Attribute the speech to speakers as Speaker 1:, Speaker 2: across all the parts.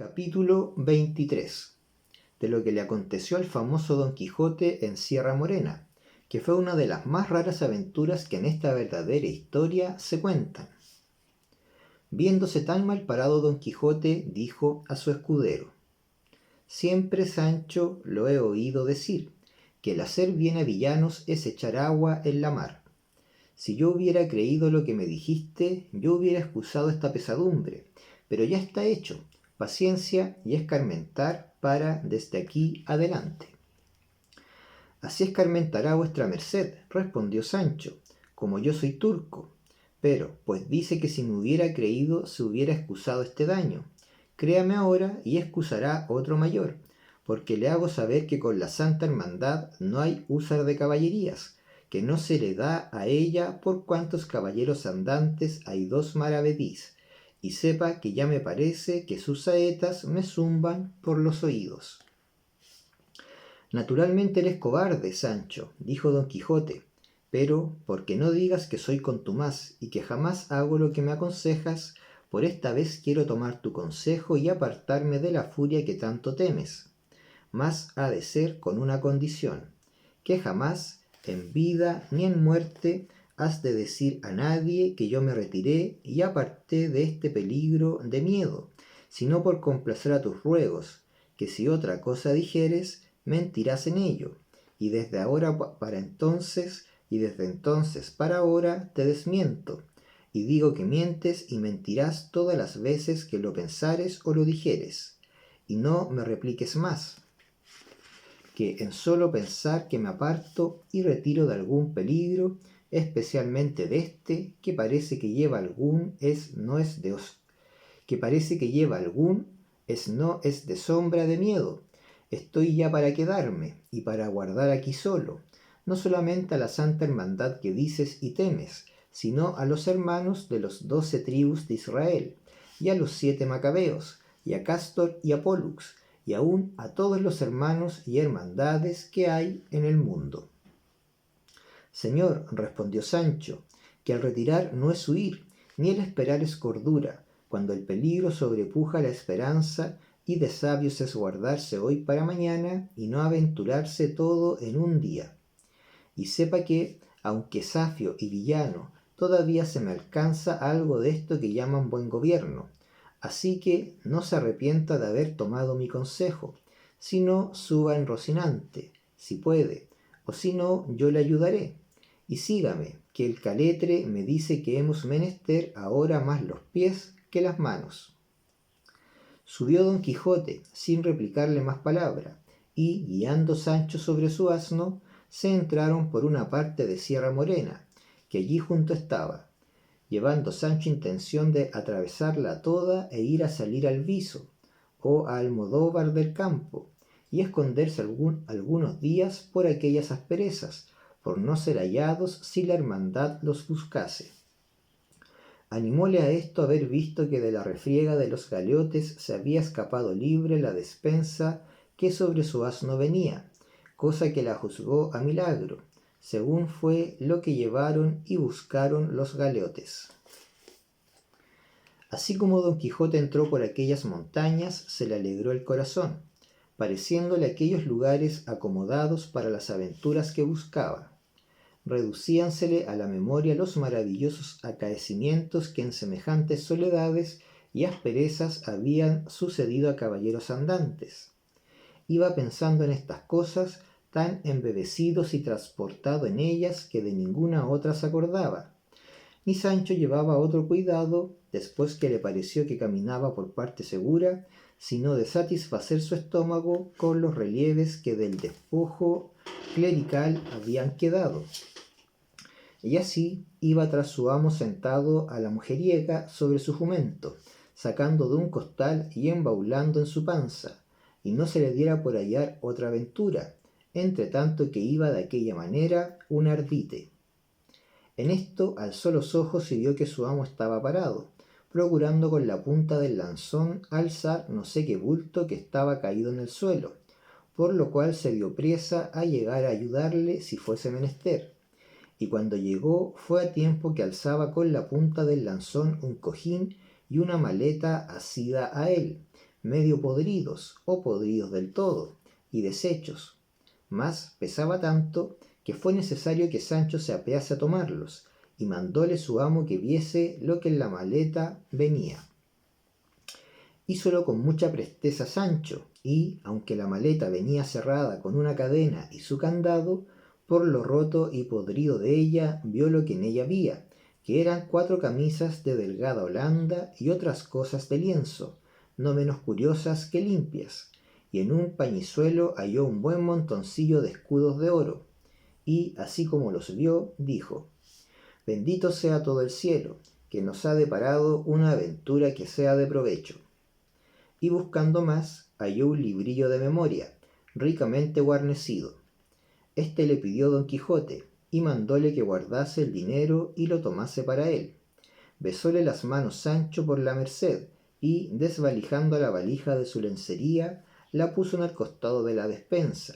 Speaker 1: Capítulo 23. De lo que le aconteció al famoso Don Quijote en Sierra Morena, que fue una de las más raras aventuras que en esta verdadera historia se cuentan. Viéndose tan mal parado Don Quijote, dijo a su escudero: Siempre, Sancho, lo he oído decir, que el hacer bien a villanos es echar agua en la mar. Si yo hubiera creído lo que me dijiste, yo hubiera excusado esta pesadumbre, pero ya está hecho. Paciencia y escarmentar para desde aquí adelante. Así escarmentará vuestra merced, respondió Sancho, como yo soy turco. Pero, pues dice que si me hubiera creído se hubiera excusado este daño. Créame ahora y excusará otro mayor, porque le hago saber que con la Santa Hermandad no hay usar de caballerías, que no se le da a ella por cuantos caballeros andantes hay dos maravedís, y sepa que ya me parece que sus saetas me zumban por los oídos. Naturalmente eres cobarde, Sancho, dijo Don Quijote, pero porque no digas que soy contumaz y que jamás hago lo que me aconsejas, por esta vez quiero tomar tu consejo y apartarme de la furia que tanto temes. Mas ha de ser con una condición, que jamás, en vida ni en muerte, has de decir a nadie que yo me retiré y aparté de este peligro de miedo, sino por complacer a tus ruegos, que si otra cosa dijeres, mentirás en ello, y desde ahora para entonces, y desde entonces para ahora te desmiento, y digo que mientes y mentirás todas las veces que lo pensares o lo dijeres, y no me repliques más, que en solo pensar que me aparto y retiro de algún peligro, especialmente de este, que parece que lleva algún no es de sombra de miedo. Estoy ya para quedarme y para guardar aquí solo, no solamente a la Santa Hermandad que dices y temes, sino a los hermanos de los 12 tribus de Israel, y a los 7 macabeos, y a Cástor y a Pólux, y aun a todos los hermanos y hermandades que hay en el mundo. Señor, respondió Sancho, que al retirar no es huir, ni el esperar es cordura, cuando el peligro sobrepuja la esperanza, y de sabios es guardarse hoy para mañana, y no aventurarse todo en un día. Y sepa que, aunque safio y villano, todavía se me alcanza algo de esto que llaman buen gobierno, así que no se arrepienta de haber tomado mi consejo, sino suba en Rocinante, si puede, o si no, yo le ayudaré, y sígame, que el caletre me dice que hemos menester ahora más los pies que las manos. Subió Don Quijote, sin replicarle más palabra, y, guiando Sancho sobre su asno, se entraron por una parte de Sierra Morena, que allí junto estaba, llevando Sancho intención de atravesarla toda e ir a salir al Viso, o a Almodóvar del Campo, y esconderse algunos días por aquellas asperezas, por no ser hallados si la hermandad los buscase. Animóle a esto haber visto que de la refriega de los galeotes se había escapado libre la despensa que sobre su asno venía, cosa que la juzgó a milagro, según fue lo que llevaron y buscaron los galeotes. Así como Don Quijote entró por aquellas montañas, se le alegró el corazón, pareciéndole aquellos lugares acomodados para las aventuras que buscaba. Reducíansele a la memoria los maravillosos acaecimientos que en semejantes soledades y asperezas habían sucedido a caballeros andantes. Iba pensando en estas cosas, tan embebecidos y transportado en ellas que de ninguna otra se acordaba. Ni Sancho llevaba otro cuidado, después que le pareció que caminaba por parte segura, sino de satisfacer su estómago con los relieves que del despojo clerical habían quedado. Y así iba tras su amo sentado a la mujeriega sobre su jumento, sacando de un costal y embaulando en su panza, y no se le diera por hallar otra aventura, entre tanto que iba de aquella manera un ardite. En esto alzó los ojos y vio que su amo estaba parado, procurando con la punta del lanzón alzar no sé qué bulto que estaba caído en el suelo, por lo cual se dio priesa a llegar a ayudarle si fuese menester, y cuando llegó fue a tiempo que alzaba con la punta del lanzón un cojín y una maleta asida a él, medio podridos o podridos del todo, y deshechos. Mas pesaba tanto que fue necesario que Sancho se apease a tomarlos, y mandóle su amo que viese lo que en la maleta venía. Hízolo con mucha presteza Sancho, y, aunque la maleta venía cerrada con una cadena y su candado, por lo roto y podrido de ella vio lo que en ella había, que eran 4 camisas de delgada holanda y otras cosas de lienzo, no menos curiosas que limpias, y en un pañizuelo halló un buen montoncillo de escudos de oro, y, así como los vio, dijo: Bendito sea todo el cielo, que nos ha deparado una aventura que sea de provecho. Y buscando más, halló un librillo de memoria, ricamente guarnecido. Este le pidió Don Quijote, y mandóle que guardase el dinero y lo tomase para él. Besóle las manos Sancho por la merced, y, desvalijando la valija de su lencería, la puso en el costado de la despensa.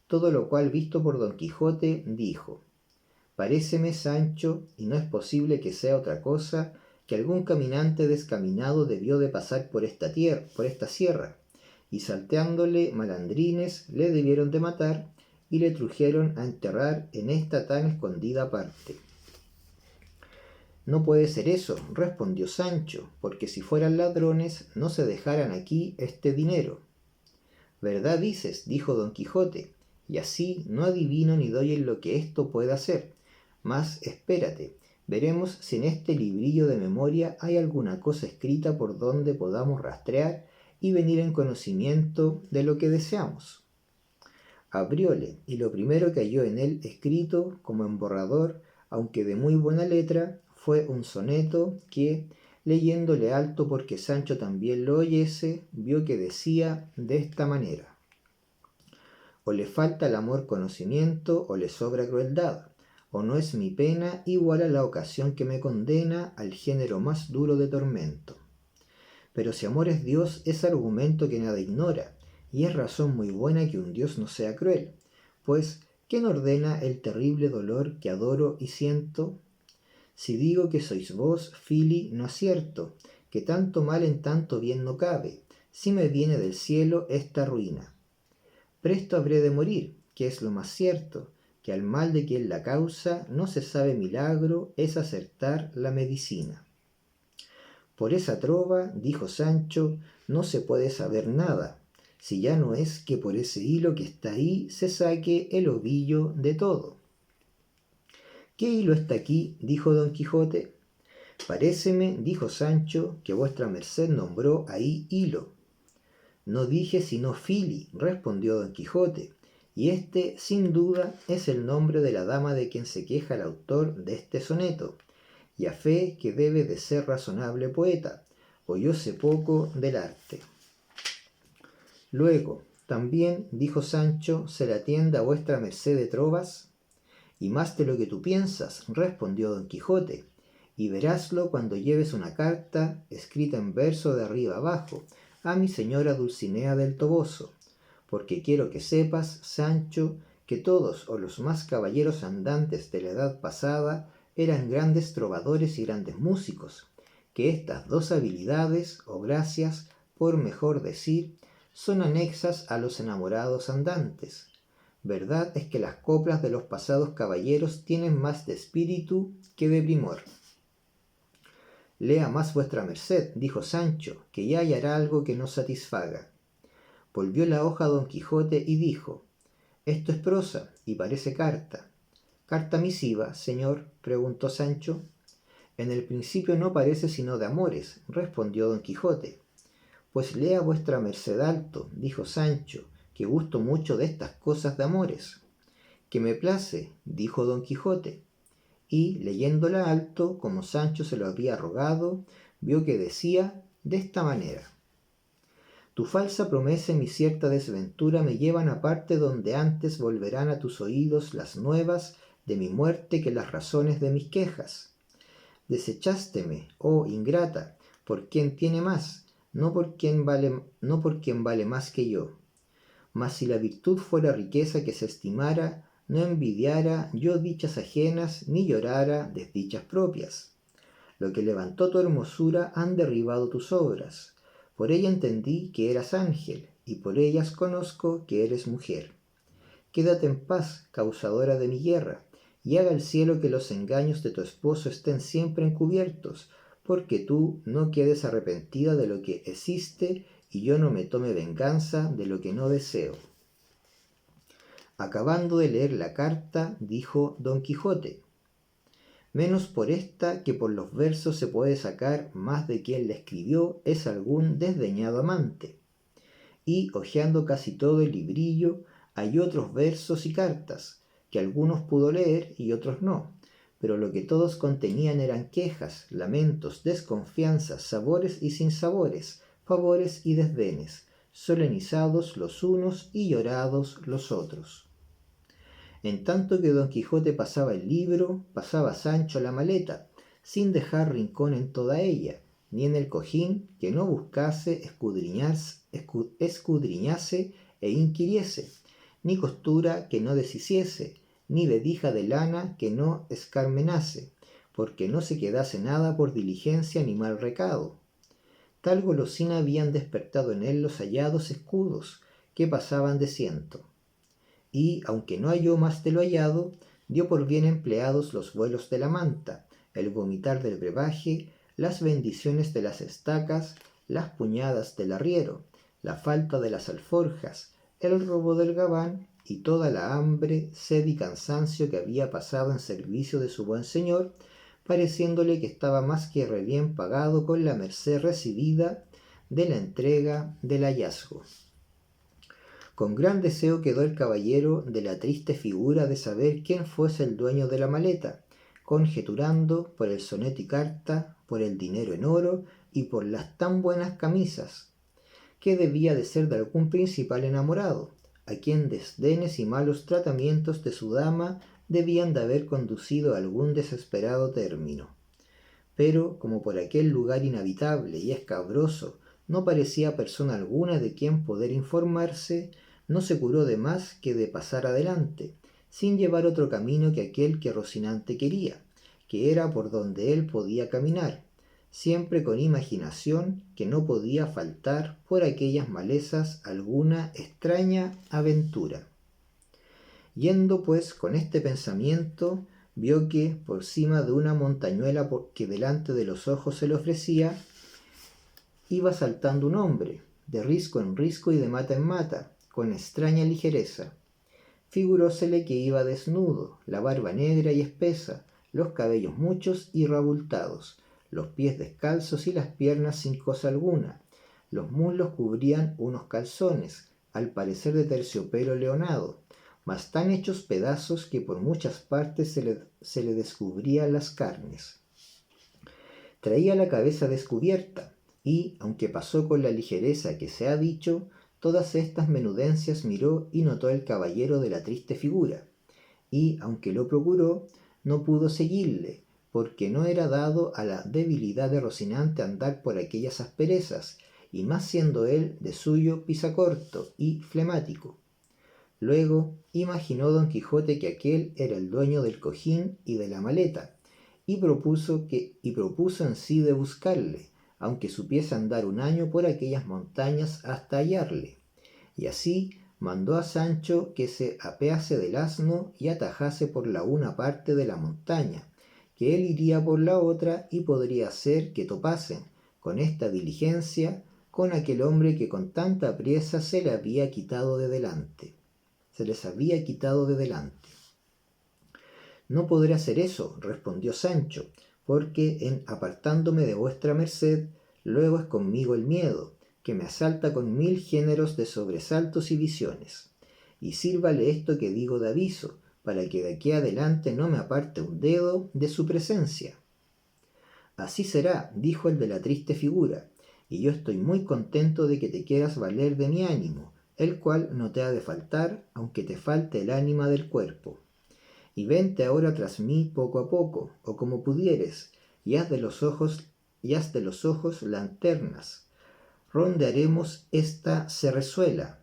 Speaker 1: Todo lo cual, visto por Don Quijote, dijo: Paréceme, Sancho, y no es posible que sea otra cosa, que algún caminante descaminado debió de pasar por esta sierra, y salteándole malandrines le debieron de matar, y le trujeron a enterrar en esta tan escondida parte. No puede ser eso, respondió Sancho, porque si fueran ladrones no se dejaran aquí este dinero. Verdad dices, dijo Don Quijote, y así no adivino ni doy en lo que esto pueda ser. Mas espérate, veremos si en este librillo de memoria hay alguna cosa escrita por donde podamos rastrear y venir en conocimiento de lo que deseamos. Abrióle, y lo primero que halló en él escrito como en borrador, aunque de muy buena letra, fue un soneto que, leyéndole alto porque Sancho también lo oyese, vio que decía de esta manera: O le falta al amor conocimiento, o le sobra crueldad, o no es mi pena igual a la ocasión que me condena al género más duro de tormento. Pero si amor es Dios, es argumento que nada ignora, y es razón muy buena que un Dios no sea cruel, pues ¿quién ordena el terrible dolor que adoro y siento? Si digo que sois vos, Fili, no acierto, que tanto mal en tanto bien no cabe, si me viene del cielo esta ruina. Presto habré de morir, que es lo más cierto, que al mal de quien la causa no se sabe milagro, es acertar la medicina. Por esa trova, dijo Sancho, no se puede saber nada, si ya no es que por ese hilo que está ahí se saque el ovillo de todo. ¿Qué hilo está aquí? Dijo Don Quijote. Paréceme, dijo Sancho, que vuestra merced nombró ahí hilo. No dije sino Fili, respondió Don Quijote, y este, sin duda, es el nombre de la dama de quien se queja el autor de este soneto, y a fe que debe de ser razonable poeta, o yo sé poco del arte. Luego, también, dijo Sancho, se le atienda a vuestra merced de trovas. Y más de lo que tú piensas, respondió Don Quijote, y veráslo cuando lleves una carta, escrita en verso de arriba abajo, a mi señora Dulcinea del Toboso, porque quiero que sepas, Sancho, que todos o los más caballeros andantes de la edad pasada eran grandes trovadores y grandes músicos, que estas 2 habilidades, o gracias, por mejor decir, son anexas a los enamorados andantes. Verdad es que las coplas de los pasados caballeros tienen más de espíritu que de primor. Lea más vuestra merced, dijo Sancho, que ya hallará algo que nos satisfaga. Volvió la hoja Don Quijote y dijo: Esto es prosa y parece carta. ¿Carta misiva, señor?, preguntó Sancho. En el principio no parece sino de amores, respondió Don Quijote. Pues lea vuestra merced alto, dijo Sancho, que gusto mucho de estas cosas de amores. Que me place, dijo Don Quijote, y leyéndola alto, como Sancho se lo había rogado, vio que decía de esta manera: Tu falsa promesa y mi cierta desventura me llevan a parte donde antes volverán a tus oídos las nuevas de mi muerte que las razones de mis quejas. Desechásteme, oh ingrata, por quien tiene más, no por quien vale más que yo. Mas si la virtud fuera riqueza que se estimara, no envidiara yo dichas ajenas, ni llorara desdichas propias. Lo que levantó tu hermosura han derribado tus obras, Por ella entendí que eras ángel, y por ellas conozco que eres mujer. Quédate en paz, causadora de mi guerra, y haga el cielo que los engaños de tu esposo estén siempre encubiertos, porque tú no quedes arrepentida de lo que hiciste, y yo no me tome venganza de lo que no deseo. Acabando de leer la carta, dijo Don Quijote: menos por esta que por los versos se puede sacar más de quien la escribió es algún desdeñado amante. Y, hojeando casi todo el librillo, halló otros versos y cartas, que algunos pudo leer y otros no, pero lo que todos contenían eran quejas, lamentos, desconfianzas, sabores y sinsabores, favores y desdenes, solenizados los unos y llorados los otros. En tanto que Don Quijote pasaba el libro, pasaba Sancho la maleta, sin dejar rincón en toda ella, ni en el cojín que no buscase, escudriñase e inquiriese, ni costura que no deshiciese, ni vedija de lana que no escarmenase, porque no se quedase nada por diligencia ni mal recado. Tal golosina habían despertado en él los hallados escudos, que pasaban de 100. Y, aunque no halló más de lo hallado, dio por bien empleados los vuelos de la manta, el vomitar del brebaje, las bendiciones de las estacas, las puñadas del arriero, la falta de las alforjas, el robo del gabán y toda la hambre, sed y cansancio que había pasado en servicio de su buen señor, pareciéndole que estaba más que re bien pagado con la merced recibida de la entrega del hallazgo. Con gran deseo quedó el caballero de la triste figura de saber quién fuese el dueño de la maleta, conjeturando por el soneto y carta, por el dinero en oro y por las tan buenas camisas, que debía de ser de algún principal enamorado, a quien desdenes y malos tratamientos de su dama debían de haber conducido a algún desesperado término. Pero, como por aquel lugar inhabitable y escabroso no parecía persona alguna de quien poder informarse, no se curó de más que de pasar adelante, sin llevar otro camino que aquel que Rocinante quería, que era por donde él podía caminar, siempre con imaginación que no podía faltar por aquellas malezas alguna extraña aventura. Yendo pues con este pensamiento, vio que por cima de una montañuela que delante de los ojos se le ofrecía, iba saltando un hombre, de risco en risco y de mata en mata, con extraña ligereza. Figurósele que iba desnudo, la barba negra y espesa, los cabellos muchos y rabultados, los pies descalzos y las piernas sin cosa alguna. Los muslos cubrían unos calzones, al parecer de terciopelo leonado, mas tan hechos pedazos que por muchas partes se le descubrían las carnes. Traía la cabeza descubierta, y, aunque pasó con la ligereza que se ha dicho, todas estas menudencias miró y notó el caballero de la triste figura, y, aunque lo procuró, no pudo seguirle, porque no era dado a la debilidad de Rocinante andar por aquellas asperezas, y más siendo él de suyo pisacorto y flemático. Luego imaginó Don Quijote que aquel era el dueño del cojín y de la maleta, y propuso en sí de buscarle, aunque supiese andar un año por aquellas montañas hasta hallarle. Y así mandó a Sancho que se apease del asno y atajase por la una parte de la montaña, que él iría por la otra y podría ser que topasen, con esta diligencia, con aquel hombre que con tanta priesa se les había quitado de delante. No podré hacer eso, respondió Sancho, porque en apartándome de vuestra merced, luego es conmigo el miedo, que me asalta con 1000 géneros de sobresaltos y visiones. Y sírvale esto que digo de aviso, para que de aquí adelante no me aparte un dedo de su presencia. Así será, dijo el de la triste figura, y yo estoy muy contento de que te quieras valer de mi ánimo, el cual no te ha de faltar, aunque te falte el ánima del cuerpo. Y vente ahora tras mí poco a poco, o como pudieres, y haz de los ojos lanternas. Rondearemos esta cerrezuela.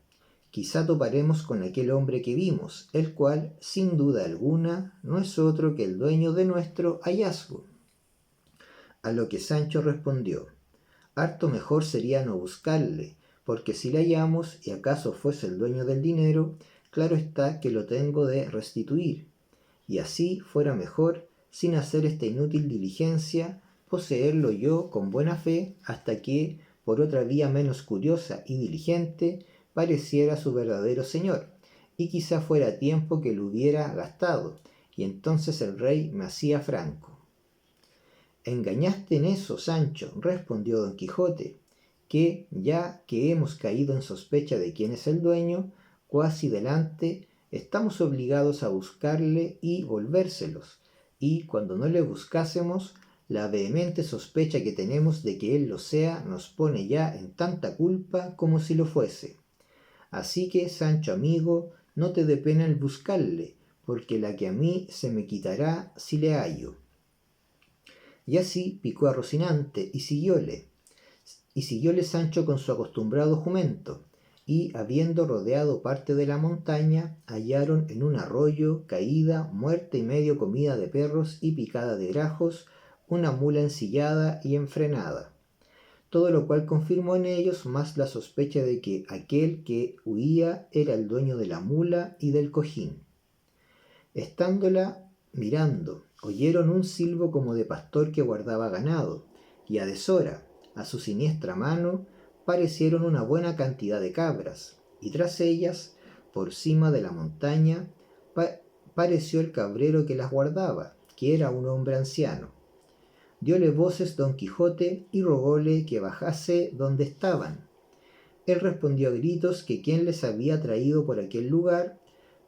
Speaker 1: Quizá toparemos con aquel hombre que vimos, el cual, sin duda alguna, no es otro que el dueño de nuestro hallazgo. A lo que Sancho respondió: Harto mejor sería no buscarle, porque si le hallamos y acaso fuese el dueño del dinero, claro está que lo tengo de restituir, y así fuera mejor, sin hacer esta inútil diligencia, poseerlo yo con buena fe hasta que, por otra vía menos curiosa y diligente, pareciera su verdadero señor, y quizá fuera tiempo que lo hubiera gastado, y entonces el rey me hacía franco. Engañaste en eso, Sancho, respondió don Quijote, que ya que hemos caído en sospecha de quién es el dueño, cuasi delante estamos obligados a buscarle y volvérselos, y cuando no le buscásemos, la vehemente sospecha que tenemos de que él lo sea nos pone ya en tanta culpa como si lo fuese. Así que, Sancho amigo, no te dé pena el buscarle, porque la que a mí se me quitará si le hallo. Y así picó a Rocinante y siguióle Sancho con su acostumbrado jumento, y habiendo rodeado parte de la montaña, hallaron en un arroyo, caída, muerta y medio comida de perros y picada de grajos, una mula ensillada y enfrenada. Todo lo cual confirmó en ellos más la sospecha de que aquel que huía era el dueño de la mula y del cojín. Estándola mirando, oyeron un silbo como de pastor que guardaba ganado, y a deshora, a su siniestra mano, parecieron una buena cantidad de cabras, y tras ellas, por cima de la montaña, pareció el cabrero que las guardaba, que era un hombre anciano. Diole voces don Quijote y rogóle que bajase donde estaban. Él respondió a gritos que quién les había traído por aquel lugar,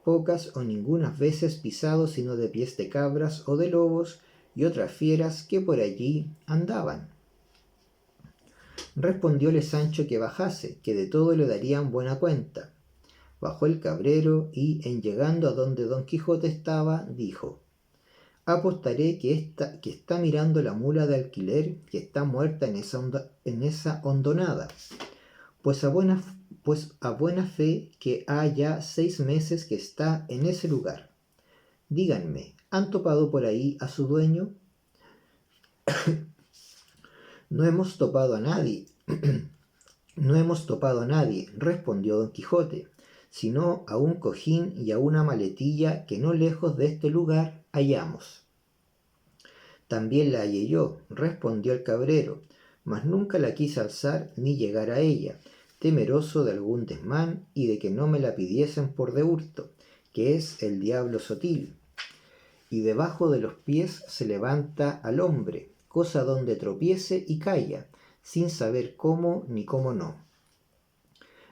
Speaker 1: pocas o ningunas veces pisado sino de pies de cabras o de lobos y otras fieras que por allí andaban. Respondióle Sancho que bajase, que de todo le darían buena cuenta. Bajó el cabrero y, en llegando a donde don Quijote estaba, dijo: apostaré que está mirando la mula de alquiler que está muerta en esa hondonada, pues a buena fe que ha ya 6 meses que está en ese lugar. Díganme, ¿han topado por ahí a su dueño? No hemos topado a nadie, no hemos topado a nadie, respondió don Quijote, sino a un cojín y a una maletilla que no lejos de este lugar hallamos. También la hallé yo, respondió el cabrero, mas nunca la quise alzar ni llegar a ella, temeroso de algún desmán y de que no me la pidiesen por de hurto, que es el diablo sotil. Y debajo de los pies se levanta al hombre, cosa donde tropiece y calla, sin saber cómo ni cómo no.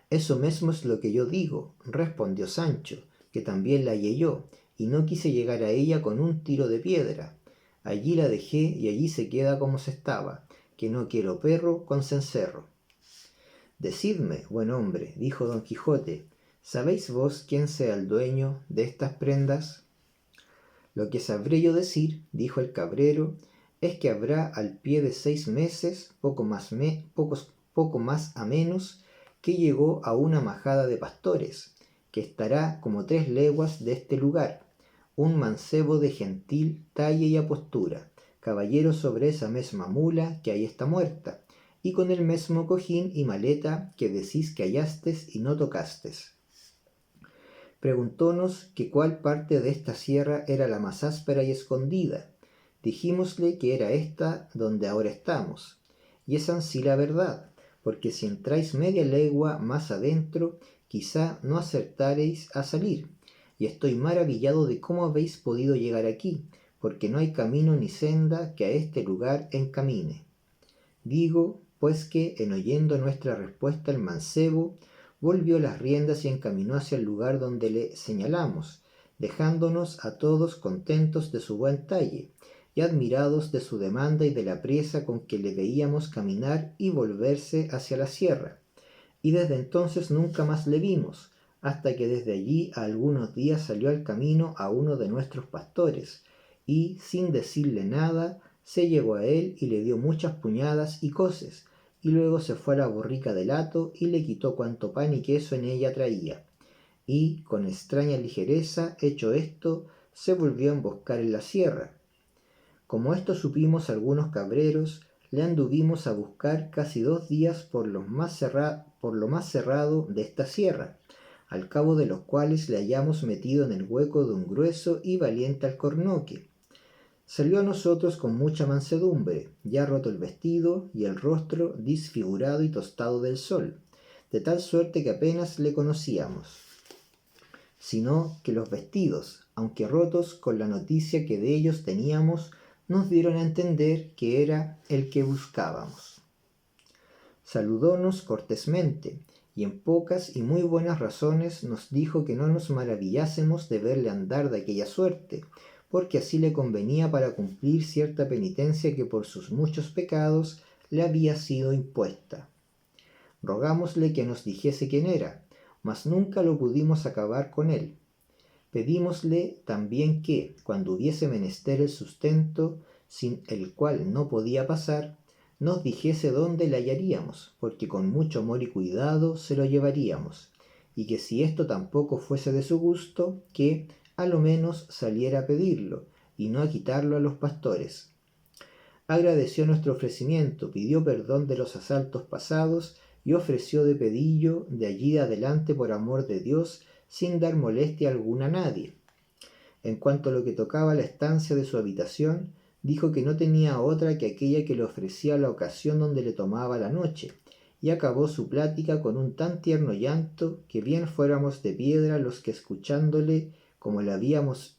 Speaker 1: Eso mesmo es lo que yo digo, respondió Sancho, que también la hallé yo, y no quise llegar a ella con un tiro de piedra. Allí la dejé y allí se queda como se estaba, que no quiero perro con cencerro. Decidme, buen hombre, dijo don Quijote, ¿sabéis vos quién sea el dueño de estas prendas? Lo que sabré yo decir, dijo el cabrero, es que habrá al pie de 6 meses, poco más a menos, que llegó a una majada de pastores, que estará como 3 leguas de este lugar, un mancebo de gentil talle y apostura, caballero sobre esa mesma mula que ahí está muerta, y con el mesmo cojín y maleta que decís que hallastes y no tocastes. Preguntónos que cuál parte de esta sierra era la más áspera y escondida. Dijímosle que era esta donde ahora estamos, y es ansí la verdad, porque si entráis media legua más adentro, quizá no acertaréis a salir, y estoy maravillado de cómo habéis podido llegar aquí, porque no hay camino ni senda que a este lugar encamine. Digo, pues que, en oyendo nuestra respuesta el mancebo, volvió las riendas y encaminó hacia el lugar donde le señalamos, dejándonos a todos contentos de su buen talle, y admirados de su demanda y de la priesa con que le veíamos caminar y volverse hacia la sierra. Y desde entonces nunca más le vimos, hasta que desde allí a algunos días salió al camino a uno de nuestros pastores, y, sin decirle nada, se llegó a él y le dio muchas puñadas y coces, y luego se fue a la borrica del hato y le quitó cuanto pan y queso en ella traía, y, con extraña ligereza, hecho esto, se volvió a emboscar en la sierra. Como esto supimos algunos cabreros, le anduvimos a buscar casi 2 días por lo más cerrado de esta sierra, al cabo de los cuales le hallamos metido en el hueco de un grueso y valiente alcornoque. Salió a nosotros con mucha mansedumbre, ya roto el vestido y el rostro disfigurado y tostado del sol, de tal suerte que apenas le conocíamos, sino que los vestidos, aunque rotos con la noticia que de ellos teníamos, nos dieron a entender que era el que buscábamos. Saludónos cortésmente, y en pocas y muy buenas razones nos dijo que no nos maravillásemos de verle andar de aquella suerte, porque así le convenía para cumplir cierta penitencia que por sus muchos pecados le había sido impuesta. Rogámosle que nos dijese quién era, mas nunca lo pudimos acabar con él. Pedímosle también que, cuando hubiese menester el sustento, sin el cual no podía pasar, nos dijese dónde le hallaríamos, porque con mucho amor y cuidado se lo llevaríamos, y que si esto tampoco fuese de su gusto, que a lo menos saliera a pedirlo, y no a quitarlo a los pastores. Agradeció nuestro ofrecimiento, pidió perdón de los asaltos pasados, y ofreció de pedillo de allí adelante por amor de Dios, sin dar molestia alguna a nadie. En cuanto a lo que tocaba a la estancia de su habitación, dijo que no tenía otra que aquella que le ofrecía la ocasión donde le tomaba la noche, y acabó su plática con un tan tierno llanto que bien fuéramos de piedra los que escuchándole como le habíamos,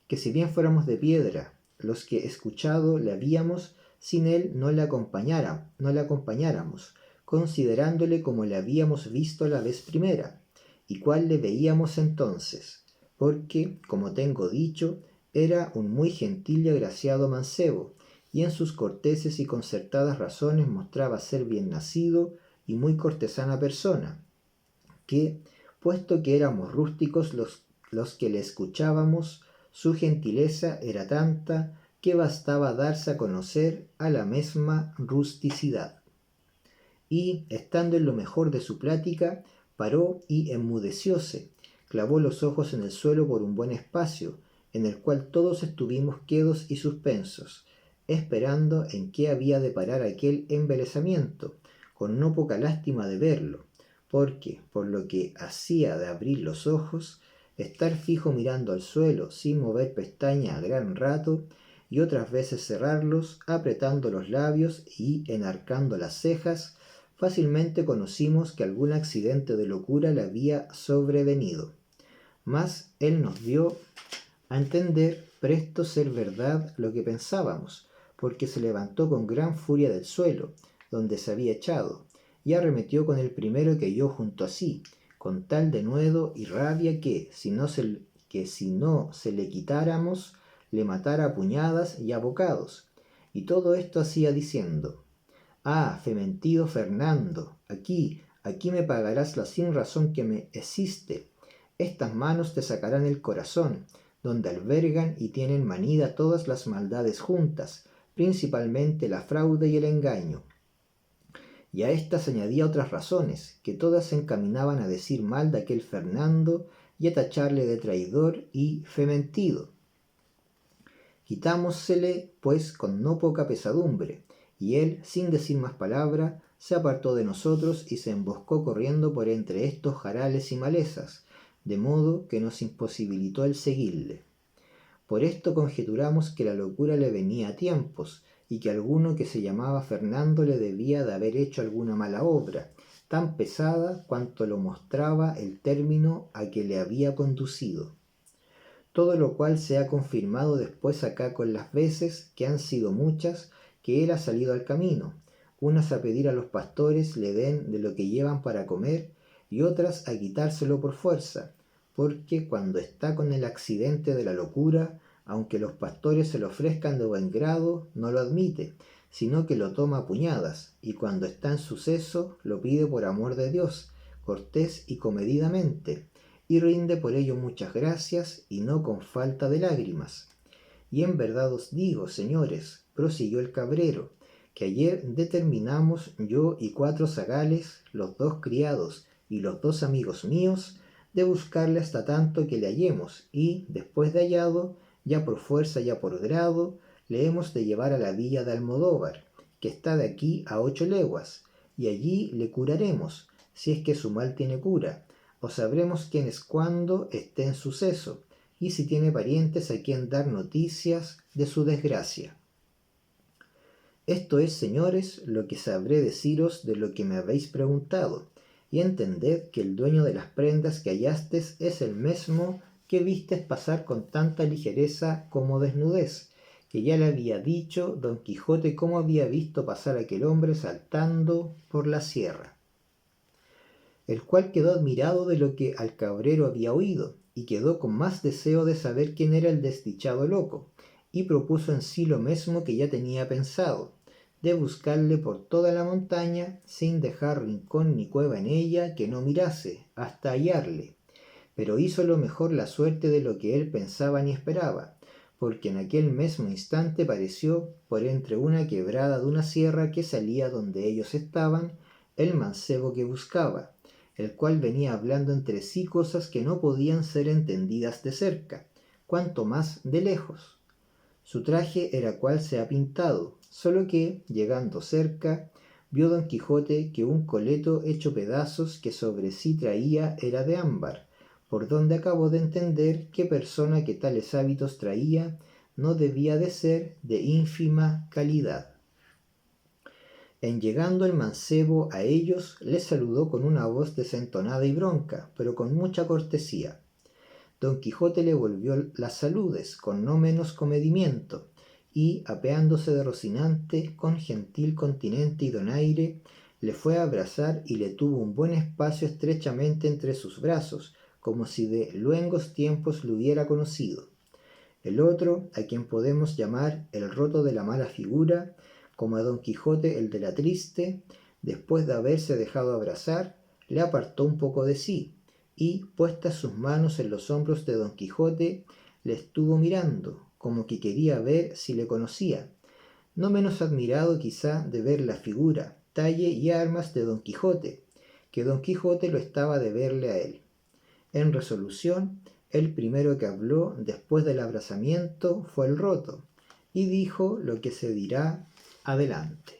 Speaker 1: que si bien fuéramos de piedra los que escuchado le habíamos, sin él no le acompañáramos, considerándole como le habíamos visto la vez primera, y cuál le veíamos entonces, porque, como tengo dicho, era un muy gentil y agraciado mancebo, y en sus corteses y concertadas razones mostraba ser bien nacido y muy cortesana persona, que, puesto que éramos rústicos los que le escuchábamos, su gentileza era tanta que bastaba darse a conocer a la mesma rusticidad. Y, estando en lo mejor de su plática, paró y enmudecióse, clavó los ojos en el suelo por un buen espacio, en el cual todos estuvimos quedos y suspensos, esperando en qué había de parar aquel embelesamiento, con no poca lástima de verlo, porque, por lo que hacía de abrir los ojos, estar fijo mirando al suelo sin mover pestaña a gran rato, y otras veces cerrarlos, apretando los labios y enarcando las cejas, fácilmente conocimos que algún accidente de locura le había sobrevenido. Mas él nos dio a entender presto ser verdad lo que pensábamos, porque se levantó con gran furia del suelo, donde se había echado, y arremetió con el primero que halló junto a sí, con tal denuedo y rabia que, si no se le quitáramos, le matara a puñadas y a bocados. Y todo esto hacía diciendo: «Ah, fementido Fernando, aquí me pagarás la sinrazón que me heciste. Estas manos te sacarán el corazón, donde albergan y tienen manida todas las maldades juntas, principalmente la fraude y el engaño». Y a éstas añadía otras razones, que todas se encaminaban a decir mal de aquel Fernando y a tacharle de traidor y fementido. Quitámosele, pues, con no poca pesadumbre, y él, sin decir más palabra, se apartó de nosotros y se emboscó corriendo por entre estos jarales y malezas, de modo que nos imposibilitó el seguirle. Por esto conjeturamos que la locura le venía a tiempos, y que alguno que se llamaba Fernando le debía de haber hecho alguna mala obra, tan pesada cuanto lo mostraba el término a que le había conducido. Todo lo cual se ha confirmado después acá con las veces, que han sido muchas, que él ha salido al camino, unas a pedir a los pastores le den de lo que llevan para comer, y otras a quitárselo por fuerza, porque cuando está con el accidente de la locura, aunque los pastores se lo ofrezcan de buen grado, no lo admite, sino que lo toma a puñadas, y cuando está en suceso, lo pide por amor de Dios, cortés y comedidamente, y rinde por ello muchas gracias, y no con falta de lágrimas. Y en verdad os digo, señores, prosiguió el cabrero, que ayer determinamos yo y 4 zagales, los 2 criados y los 2 amigos míos, de buscarle hasta tanto que le hallemos, y, después de hallado, ya por fuerza, ya por grado, le hemos de llevar a la villa de Almodóvar, que está de aquí a 8 leguas, y allí le curaremos, si es que su mal tiene cura, o sabremos quién es cuando esté en suceso, y si tiene parientes a quien dar noticias de su desgracia. Esto es, señores, lo que sabré deciros de lo que me habéis preguntado, y entended que el dueño de las prendas que hallastes es el mesmo que vistes pasar con tanta ligereza como desnudez, que ya le había dicho don Quijote cómo había visto pasar aquel hombre saltando por la sierra. El cual quedó admirado de lo que al cabrero había oído, y quedó con más deseo de saber quién era el desdichado loco, y propuso en sí lo mesmo que ya tenía pensado, de buscarle por toda la montaña, sin dejar rincón ni cueva en ella que no mirase, hasta hallarle. Pero hízolo mejor la suerte de lo que él pensaba ni esperaba, porque en aquel mesmo instante pareció, por entre una quebrada de una sierra que salía donde ellos estaban, el mancebo que buscaba, el cual venía hablando entre sí cosas que no podían ser entendidas de cerca, cuanto más de lejos. Su traje era cual se ha pintado, solo que, llegando cerca, vio don Quijote que un coleto hecho pedazos que sobre sí traía era de ámbar, por donde acabó de entender que persona que tales hábitos traía no debía de ser de ínfima calidad. En llegando el mancebo a ellos, les saludó con una voz desentonada y bronca, pero con mucha cortesía. Don Quijote le volvió las saludes con no menos comedimiento, y, apeándose de Rocinante, con gentil continente y donaire, le fue a abrazar y le tuvo un buen espacio estrechamente entre sus brazos, como si de luengos tiempos lo hubiera conocido. El otro, a quien podemos llamar el roto de la mala figura, como a don Quijote el de la triste, después de haberse dejado abrazar, le apartó un poco de sí, y, puestas sus manos en los hombros de don Quijote, le estuvo mirando, como que quería ver si le conocía, no menos admirado quizá de ver la figura, talle y armas de don Quijote, que don Quijote lo estaba de verle a él. En resolución, el primero que habló después del abrazamiento fue el roto, y dijo lo que se dirá adelante.